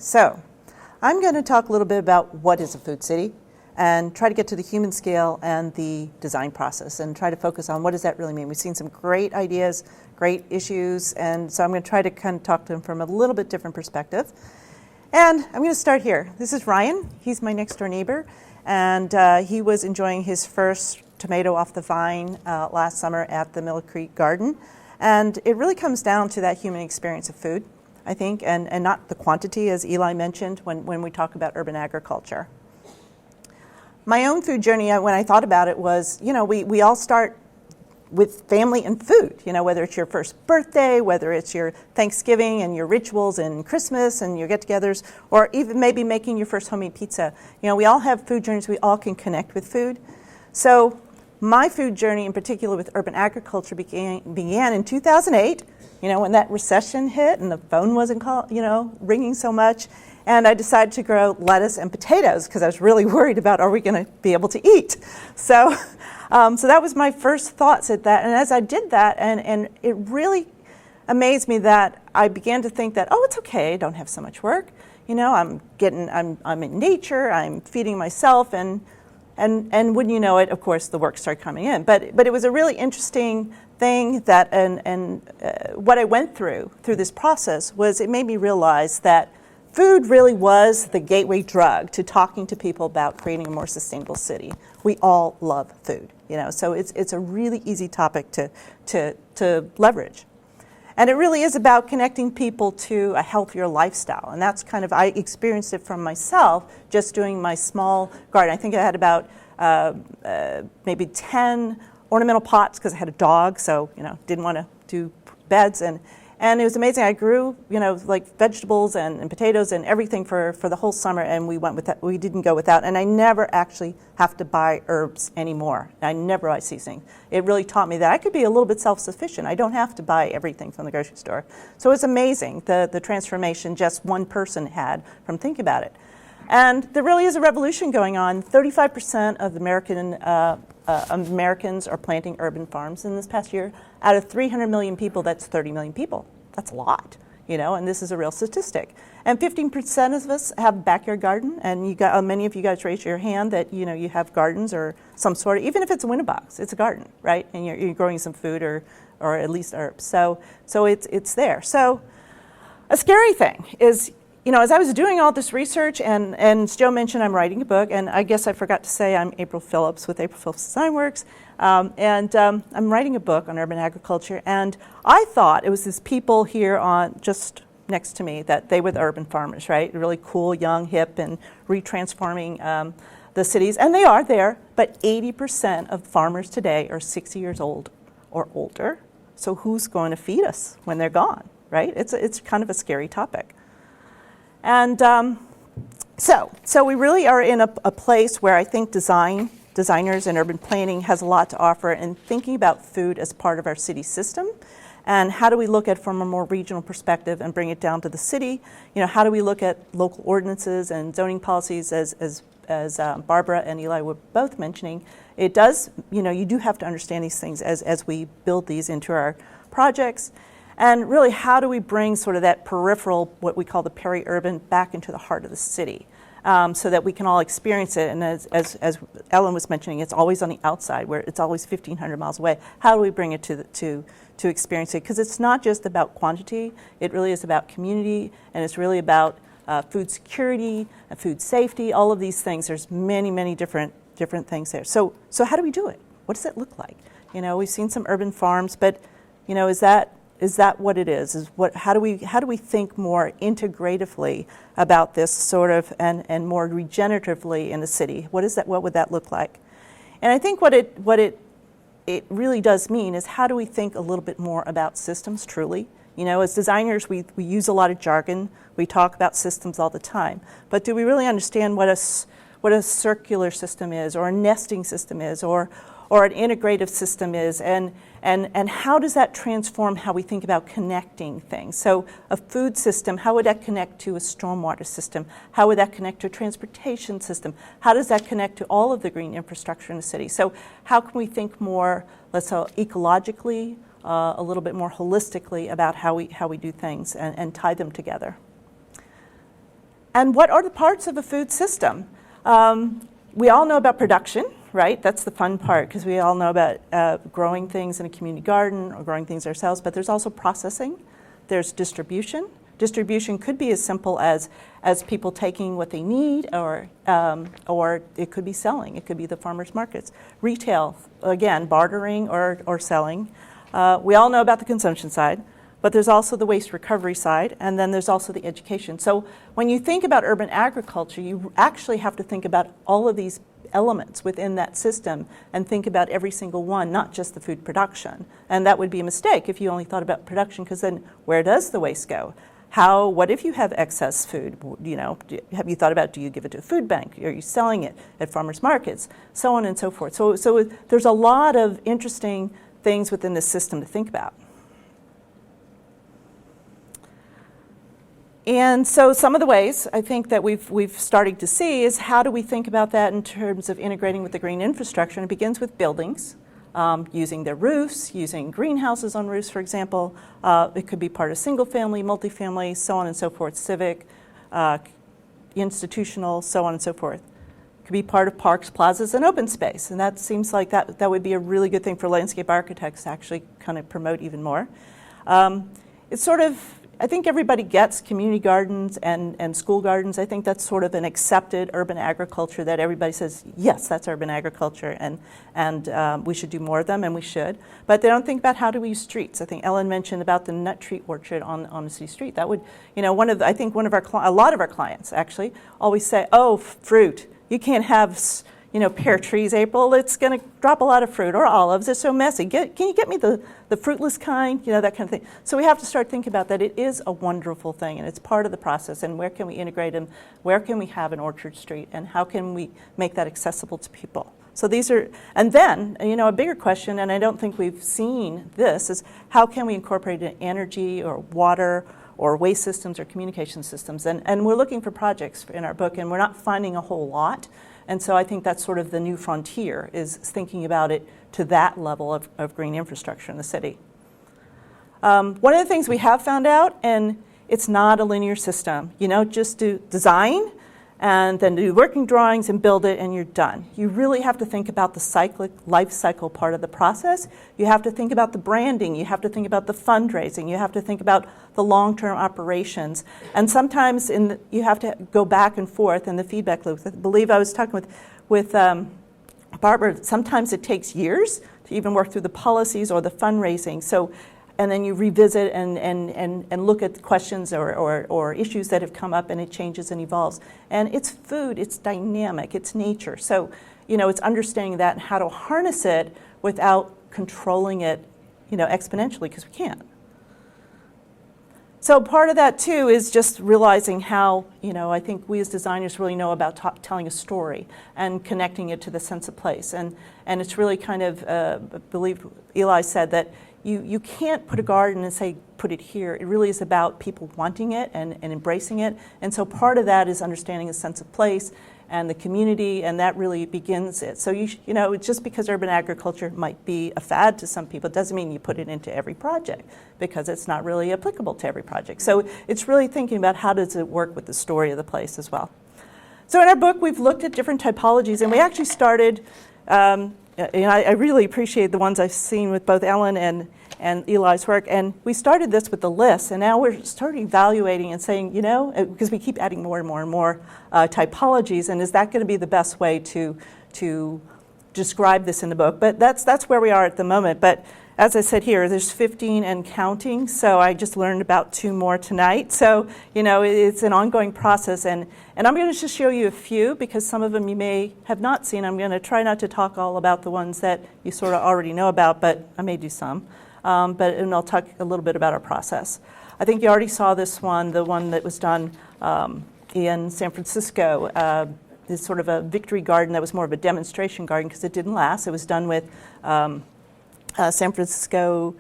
so I'm going to talk a little bit about what is a food city and try to get to the human scale and the design process and try to focus on what does that really mean. We've seen some great ideas, great issues, and so I'm going to try to kind of talk to them from a little bit different perspective. And I'm going to start here. This is Ryan. He's my next door neighbor, and he was enjoying his first tomato off the vine last summer at the Mill Creek Garden. And it really comes down to that human experience of food, I think, and not the quantity, as Eli mentioned, when we talk about urban agriculture. My own food journey, when I thought about it, was, we all start with family and food, whether it's your first birthday, whether it's your Thanksgiving and your rituals and Christmas and your get-togethers, or even maybe making your first homemade pizza. We all have food journeys. We all can connect with food. So my food journey, in particular with urban agriculture, began in 2008, when that recession hit and the phone wasn't ringing so much. And I decided to grow lettuce and potatoes because I was really worried about, are we going to be able to eat? So that was my first thoughts at that. And as I did that, and it really amazed me that I began to think that, it's okay, I don't have so much work. I'm in nature, I'm feeding myself, and wouldn't you know it, of course, the work started coming in. But it was a really interesting thing that, and what I went through this process was it made me realize that food really was the gateway drug to talking to people about creating a more sustainable city. We all love food, so it's a really easy topic to leverage. And it really is about connecting people to a healthier lifestyle. And that's I experienced it from myself just doing my small garden. I think I had about maybe 10 ornamental pots because I had a dog, so, didn't want to do beds. And it was amazing. I grew, like vegetables and potatoes and everything for the whole summer, and we didn't go without. And I never actually have to buy herbs anymore. I never buy seasoning. It really taught me that I could be a little bit self-sufficient. I don't have to buy everything from the grocery store. So it's amazing the transformation just one person had from thinking about it. And there really is a revolution going on. 35% of Americans are planting urban farms in this past year. Out of 300 million people, that's 30 million people. That's a lot, and this is a real statistic. And 15% of us have a backyard garden, and many of you guys raise your hand that you have gardens or some sort of, even if it's a window box, it's a garden, right? And you're growing some food or at least herbs. So it's there. So a scary thing is, as I was doing all this research, and as Joe mentioned, I'm writing a book, and I guess I forgot to say I'm April Phillips with April Phillips Design Works, and I'm writing a book on urban agriculture, and I thought it was these people here on just next to me that they were the urban farmers, right? Really cool, young, hip, and retransforming the cities, and they are there, but 80% of farmers today are 60 years old or older, so who's going to feed us when they're gone, right? It's kind of a scary topic. And so we really are in a place where I think designers and urban planning has a lot to offer in thinking about food as part of our city system. And how do we look at it from a more regional perspective and bring it down to the city? How do we look at local ordinances and zoning policies as Barbara and Eli were both mentioning? It does, you do have to understand these things as we build these into our projects. And really, how do we bring sort of that peripheral, what we call the peri-urban, back into the heart of the city so that we can all experience it? And as Ellen was mentioning, it's always on the outside, where it's always 1,500 miles away. How do we bring it to experience it? Because it's not just about quantity. It really is about community, and it's really about food security, food safety, all of these things. There's many, many different things there. So how do we do it? What does it look like? We've seen some urban farms, but is that what it is? How do we think more integratively about this sort of and more regeneratively in the city? What would that look like? And I think what it really does mean is how do we think a little bit more about systems truly? As designers, we use a lot of jargon. We talk about systems all the time, but do we really understand what a circular system is, or a nesting system is, or an integrative system is, and how does that transform how we think about connecting things? So a food system, how would that connect to a stormwater system? How would that connect to a transportation system? How does that connect to all of the green infrastructure in the city? So how can we think more, let's say, ecologically, a little bit more holistically about how we do things and tie them together? And what are the parts of a food system? We all know about production, right? That's the fun part, because we all know about growing things in a community garden or growing things ourselves, but there's also processing. There's distribution. Distribution could be as simple as people taking what they need, or it could be selling. It could be the farmers markets. Retail, again, bartering or selling. We all know about the consumption side, but there's also the waste recovery side, and then there's also the education. So when you think about urban agriculture, you actually have to think about all of these elements within that system and think about every single one, not just the food production. And that would be a mistake if you only thought about production, because then where does the waste go? What if you have excess food? Have you thought about, do you give it to a food bank? Are you selling it at farmers markets? So on and so forth. So there's a lot of interesting things within the system to think about. And so some of the ways I think that we've started to see is how do we think about that in terms of integrating with the green infrastructure. And it begins with buildings, using their roofs, using greenhouses on roofs, for example. It could be part of single family, multifamily, so on and so forth, civic, institutional, so on and so forth. It could be part of parks, plazas, and open space. And that seems like that would be a really good thing for landscape architects to actually kind of promote even more. It's sort of, I think everybody gets community gardens and school gardens. I think that's sort of an accepted urban agriculture that everybody says, yes, that's urban agriculture, and we should do more of them, and we should. But they don't think about how do we use streets. I think Ellen mentioned about the nut tree orchard on a city street. That would, a lot of our clients actually always say, oh, fruit, you can't have pear trees, April, it's going to drop a lot of fruit, or olives, it's so messy. Can you get me the fruitless kind, that kind of thing. So we have to start thinking about that. It is a wonderful thing, and it's part of the process, and where can we integrate them? Where can we have an orchard street, and how can we make that accessible to people? So these are, and then, a bigger question, and I don't think we've seen this, is how can we incorporate energy or water or waste systems or communication systems? And we're looking for projects in our book, and we're not finding a whole lot. And so I think that's sort of the new frontier, is thinking about it to that level of green infrastructure in the city. One of the things we have found out, and it's not a linear system, just do design and then do working drawings and build it and you're done. You really have to think about the life cycle part of the process. You have to think about the branding. You have to think about the fundraising. You have to think about the long-term operations. And sometimes you have to go back and forth in the feedback loop. I believe I was talking with Barbara, sometimes it takes years to even work through the policies or the fundraising. And then you revisit and look at questions or issues that have come up, and it changes and evolves. And it's food, it's dynamic, it's nature. So, it's understanding that and how to harness it without controlling it, exponentially, because we can't. So part of that too is just realizing how, I think we as designers really know about telling a story and connecting it to the sense of place. And it's really kind of, I believe Eli said that you can't put a garden and say, put it here. It really is about people wanting it and embracing it. And so part of that is understanding a sense of place and the community, and that really begins it. So just because urban agriculture might be a fad to some people, it doesn't mean you put it into every project, because it's not really applicable to every project. So it's really thinking about how does it work with the story of the place as well. So in our book, we've looked at different typologies, and we actually started, I really appreciate the ones I've seen with both Ellen and Eli's work, and we started this with the list, and now we're starting evaluating and saying, because we keep adding more and more and more typologies, and is that going to be the best way to describe this in the book? But that's where we are at the moment. But as I said here, there's 15 and counting, so I just learned about 2 more tonight. So, it's an ongoing process, and I'm going to just show you a few, because some of them you may have not seen. I'm going to try not to talk all about the ones that you sort of already know about, but I may do some. And I'll talk a little bit about our process. I think you already saw this one, the one that was done in San Francisco. This sort of a victory garden that was more of a demonstration garden, because it didn't last. It was done with San Francisco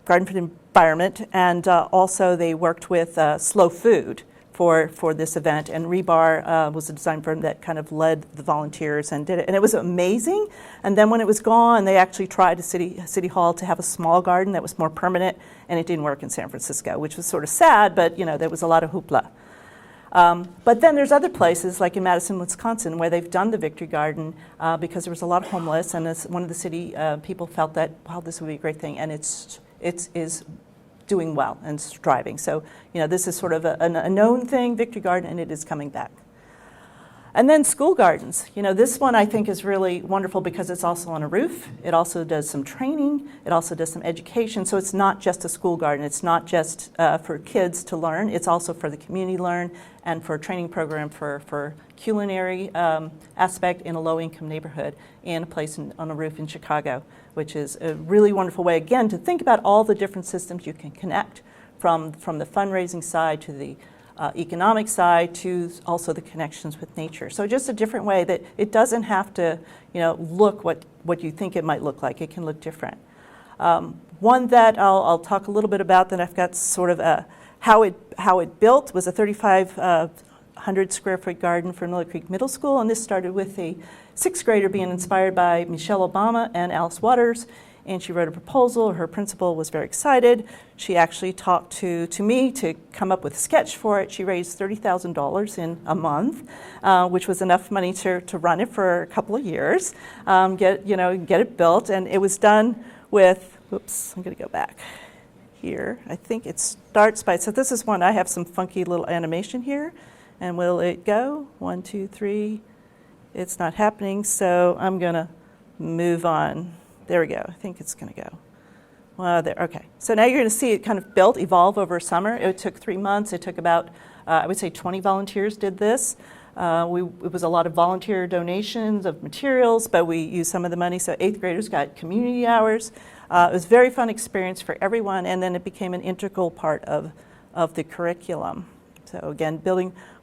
Garden for the Environment, and also they worked with Slow Food for this event, and Rebar was a design firm that kind of led the volunteers and did it, and it was amazing. And then when it was gone, they actually tried at City Hall to have a small garden that was more permanent, and it didn't work in San Francisco, which was sort of sad, but there was a lot of hoopla. But then there's other places, like in Madison, Wisconsin, where they've done the Victory Garden because there was a lot of homeless, and one of the city people felt that, wow, this would be a great thing, and it is doing well and striving. So, this is sort of a known thing, Victory Garden, and it is coming back. And then school gardens. This one I think is really wonderful because it's also on a roof. It also does some training. It also does some education. So it's not just a school garden. It's not just for kids to learn. It's also for the community to learn and for a training program for culinary aspect in a low-income neighborhood and a place on a roof in Chicago, which is a really wonderful way, again, to think about all the different systems you can connect from the fundraising side to the economic side to also the connections with nature. So just a different way that it doesn't have to, look what you think it might look like. It can look different. One that I'll talk a little bit about that I've got sort of how it built was a 3,500 square foot garden for Miller Creek Middle School, and this started with a 6th grader being inspired by Michelle Obama and Alice Waters. And she wrote a proposal. Her principal was very excited. She actually talked to me to come up with a sketch for it. She raised $30,000 in a month, which was enough money to run it for a couple of years, get it built. And it was done with, oops, I'm going to go back here. I think it starts by, so this is one, I have some funky little animation here. And will it go? 1, 2, 3. It's not happening, so I'm going to move on. There we go. I think it's going to go. Well, there. Okay. So now you're going to see it kind of evolve over summer. It took 3 months. It took about, I would say 20 volunteers did this. It was a lot of volunteer donations of materials, but we used some of the money. So 8th graders got community hours. It was a very fun experience for everyone, and then it became an integral part of the curriculum. So again,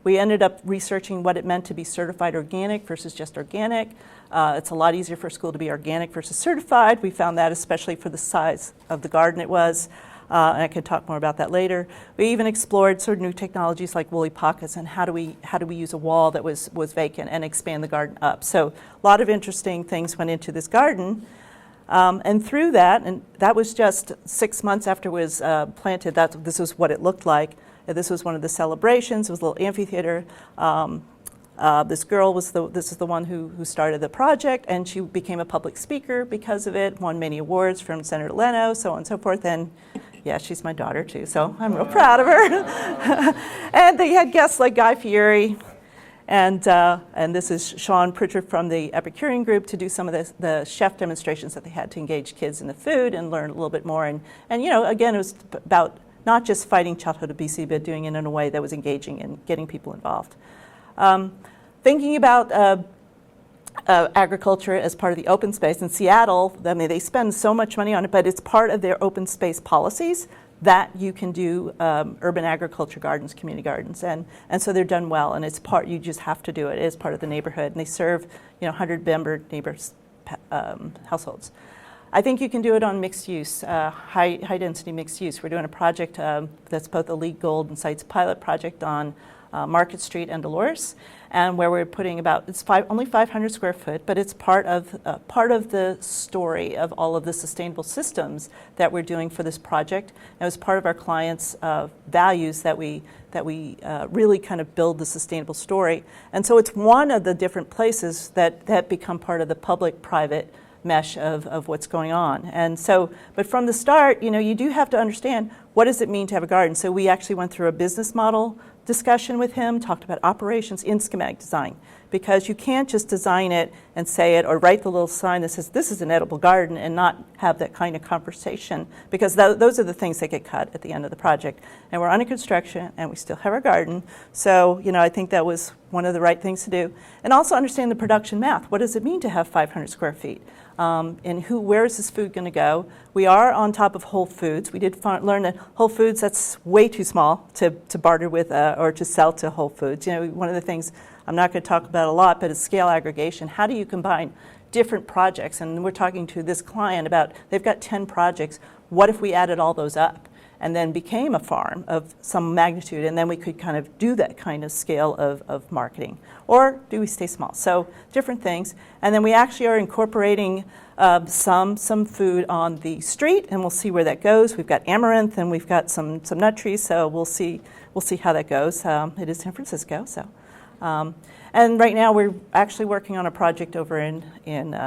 we ended up researching what it meant to be certified organic versus just organic. It's a lot easier for a school to be organic versus certified. We found that especially for the size of the garden it was, and I can talk more about that later. We even explored sort of new technologies like woolly pockets and how do we use a wall that was vacant and expand the garden up. So a lot of interesting things went into this garden. And through that, and that was just 6 months after it was planted, this was what it looked like. This was one of the celebrations. It was a little amphitheater. This girl this is the one who started the project, and she became a public speaker because of it, won many awards from Senator Leno, so on and so forth. And yeah, she's my daughter too, so I'm real proud of her. And they had guests like Guy Fieri, and this is Sean Pritchard from the Epicurean group to do some of the chef demonstrations that they had to engage kids in the food and learn a little bit more. And again, it was about not just fighting childhood obesity, but doing it in a way that was engaging and getting people involved. Thinking about agriculture as part of the open space in Seattle, I mean, they spend so much money on it, but it's part of their open space policies that you can do urban agriculture gardens, community gardens, and so they're done well, and it's part, you just have to do it as part of the neighborhood, and they serve 100-member neighbors households. I think you can do it on mixed use, high density mixed use. We're doing a project that's both a LEED Gold and Sites pilot project on Market Street and Dolores, and where we're putting only 500 square foot, but it's part of the story of all of the sustainable systems that we're doing for this project. And it was part of our clients' values that we really kind of build the sustainable story. And so it's one of the different places that become part of the public-private mesh of what's going on. And so, but from the start, you do have to understand, what does it mean to have a garden? So we actually went through a business model discussion with him, talked about operations in schematic design, because you can't just design it and say it or write the little sign that says this is an edible garden and not have that kind of conversation, because those are the things that get cut at the end of the project. And we're under construction and we still have our garden. So, I think that was one of the right things to do. And also understand the production math. What does it mean to have 500 square feet? And where is this food going to go? We are on top of Whole Foods. We did learn that Whole Foods, that's way too small to barter with or to sell to Whole Foods. One of the things I'm not going to talk about a lot, but it's scale aggregation. How do you combine different projects? And we're talking to this client about, they've got 10 projects. What if we added all those up? and then became a farm of some magnitude, and then we could kind of do that kind of scale of marketing? Or do we stay small? So different things. And then we actually are incorporating some food on the street, and we'll see where that goes. We've got amaranth, and we've got some nut trees, so we'll see how that goes. It is San Francisco, so. And right now we're actually working on a project over in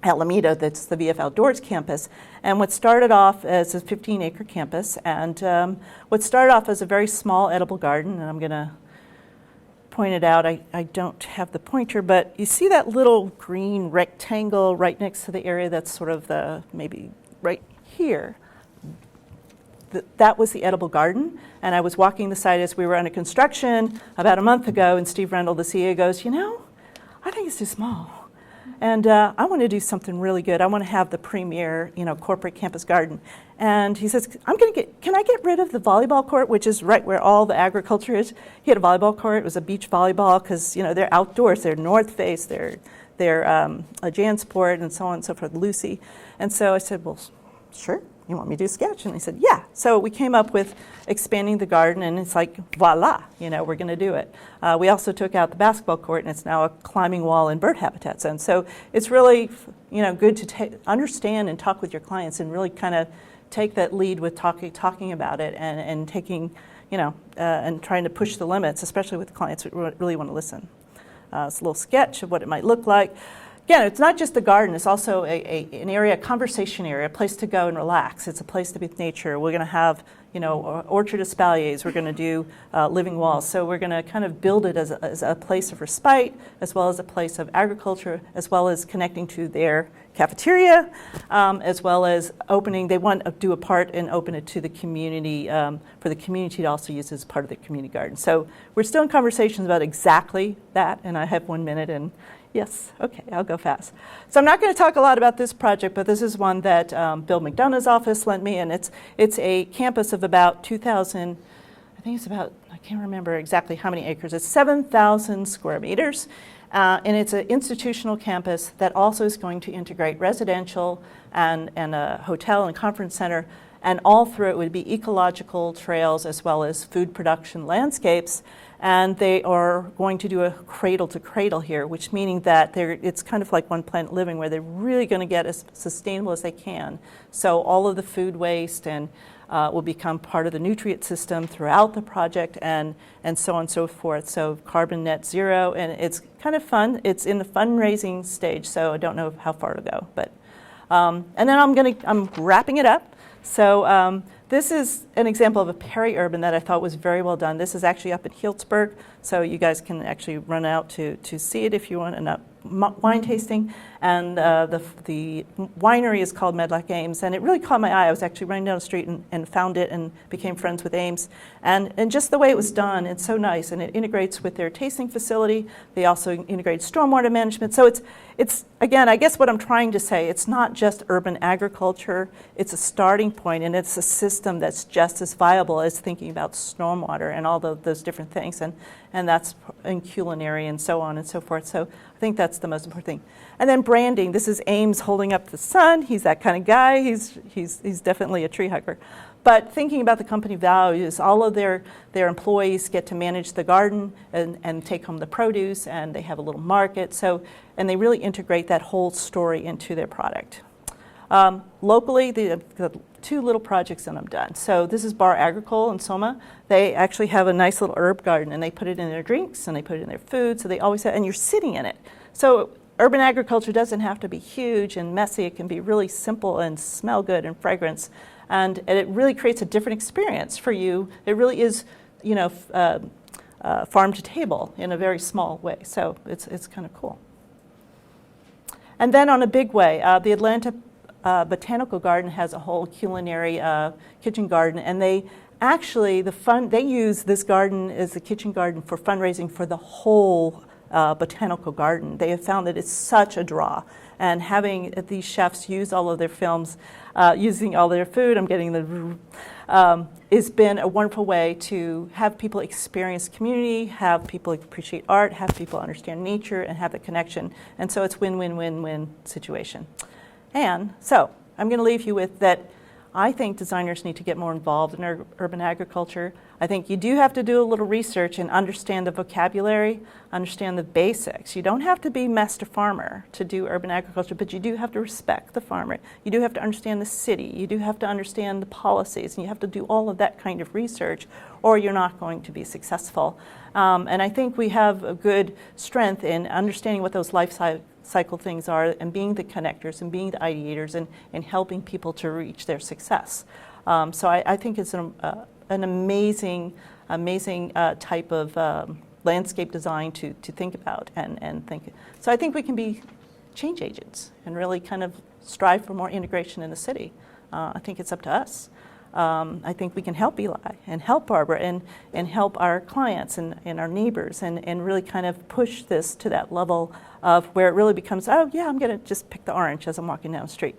Alameda, that's the VF Outdoors campus. And what started off as a 15-acre campus, and what started off as a very small edible garden, and I'm going to point it out, I don't have the pointer, but you see that little green rectangle right next to the area that's sort of maybe right here? That was the edible garden, and I was walking the site as we were under construction about a month ago, and Steve Rendell, the CEO, goes, I think it's too small. And I want to do something really good. I want to have the premier, corporate campus garden. And he says, can I get rid of the volleyball court, which is right where all the agriculture is? He had a volleyball court. It was a beach volleyball because, they're outdoors. They're North Face, they're a JanSport, and so on and so forth, Lucy. And so I said, well, sure. You want me to do a sketch? And he said, yeah. So we came up with expanding the garden, and it's like, voila, we're going to do it. We also took out the basketball court, and it's now a climbing wall and bird habitat zone. So it's really, good to understand and talk with your clients and really kind of take that lead with talking about it and taking, and trying to push the limits, especially with clients who really want to listen. It's a little sketch of what it might look like. Again, it's not just the garden, it's also an area, a conversation area, a place to go and relax. It's a place to be with nature. We're going to have, orchard espaliers. We're going to do living walls. So we're going to kind of build it as a place of respite, as well as a place of agriculture, as well as connecting to their cafeteria, as well as opening. They want to do a part and open it to the community, for the community to also use as part of the community garden. So we're still in conversations about exactly that, and I have 1 minute, and yes, okay, I'll go fast. So I'm not going to talk a lot about this project, but this is one that Bill McDonough's office lent me, and it's a campus of about 2,000, I think it's about, I can't remember exactly how many acres, it's 7,000 square meters, and it's an institutional campus that also is going to integrate residential and a hotel and conference center, and all through it would be ecological trails as well as food production landscapes. And they are going to do a cradle to cradle here, which meaning that it's kind of like One Planet Living, where they're really going to get as sustainable as they can. So all of the food waste and will become part of the nutrient system throughout the project, and so on and so forth. So carbon net zero, and it's kind of fun. It's in the fundraising stage, so I don't know how far to go. But and then I'm wrapping it up. So this is an example of a peri-urban that I thought was very well done. This is actually up in Healdsburg, so you guys can actually run out to see it if you want a wine tasting. And the winery is called Medlock Ames, and it really caught my eye. I was actually running down the street and found it and became friends with Ames. And just the way it was done, it's so nice, and it integrates with their tasting facility. They also integrate stormwater management. So it's again, I guess what I'm trying to say, it's not just urban agriculture, it's a starting point, and it's a system that's just as viable as thinking about stormwater and all those different things, and that's in culinary and so on and so forth. So I think that's the most important thing. And then branding. This is Ames holding up the sun. He's that kind of guy. He's definitely a tree hugger. But thinking about the company values, all of their employees get to manage the garden and take home the produce, and they have a little market. And they really integrate that whole story into their product. Locally, the two little projects and I'm done. So this is Bar Agricole in Soma. They actually have a nice little herb garden, and they put it in their drinks and they put it in their food. So they always have, and you're sitting in it. So urban agriculture doesn't have to be huge and messy. It can be really simple and smell good and fragrance. And it really creates a different experience for you. It really is, farm to table in a very small way. So it's kind of cool. And then on a big way, the Atlanta Botanical Garden has a whole culinary kitchen garden, and they actually, they use this garden as a kitchen garden for fundraising for the whole botanical garden. They have found that it's such a draw, and having these chefs use all of their films, using all their food, I'm getting the, it's been a wonderful way to have people experience community, have people appreciate art, have people understand nature, and have the connection. And so it's win-win-win-win situation. And so I'm going to leave you with that I think designers need to get more involved in urban agriculture. I think you do have to do a little research and understand the vocabulary, understand the basics. You don't have to be master farmer to do urban agriculture, but you do have to respect the farmer. You do have to understand the city. You do have to understand the policies, and you have to do all of that kind of research, or you're not going to be successful. And I think we have a good strength in understanding what those life cycle things are, and being the connectors and being the ideators and helping people to reach their success. So I think it's an amazing type of landscape design to think about and think. So I think we can be change agents and really kind of strive for more integration in the city. I think it's up to us. I think we can help Eli and help Barbara and help our clients and our neighbors and really kind of push this to that level of where it really becomes, oh yeah, I'm going to just pick the orange as I'm walking down the street.